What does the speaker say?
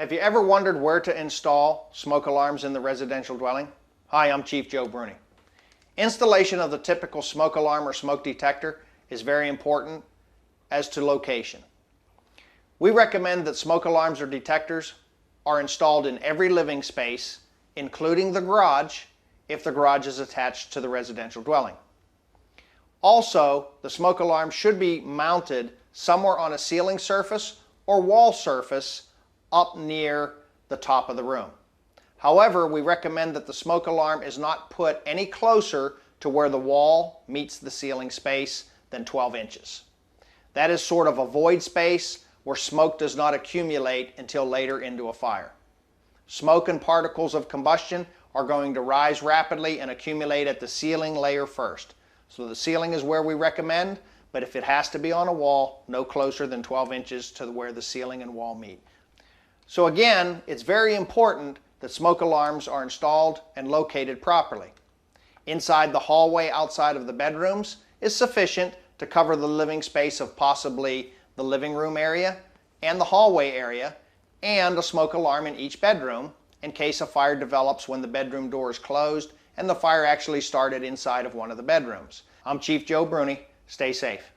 Have you ever wondered where to install smoke alarms in the residential dwelling? Hi, I'm Chief Joe Bruni. Installation of the typical smoke alarm or smoke detector is very important as to location. We recommend that smoke alarms or detectors are installed in every living space, including the garage, if the garage is attached to the residential dwelling. Also, the smoke alarm should be mounted somewhere on a ceiling surface or wall surface up near the top of the room. However, we recommend that the smoke alarm is not put any closer to where the wall meets the ceiling space than 12 inches. That is sort of a void space where smoke does not accumulate until later into a fire. Smoke and particles of combustion are going to rise rapidly and accumulate at the ceiling layer first. So the ceiling is where we recommend, but if it has to be on a wall, no closer than 12 inches to where the ceiling and wall meet. So again, it's very important that smoke alarms are installed and located properly. Inside the hallway outside of the bedrooms is sufficient to cover the living space of possibly the living room area and the hallway area, and a smoke alarm in each bedroom in case a fire develops when the bedroom door is closed and the fire actually started inside of one of the bedrooms. I'm Chief Joe Bruni. Stay safe.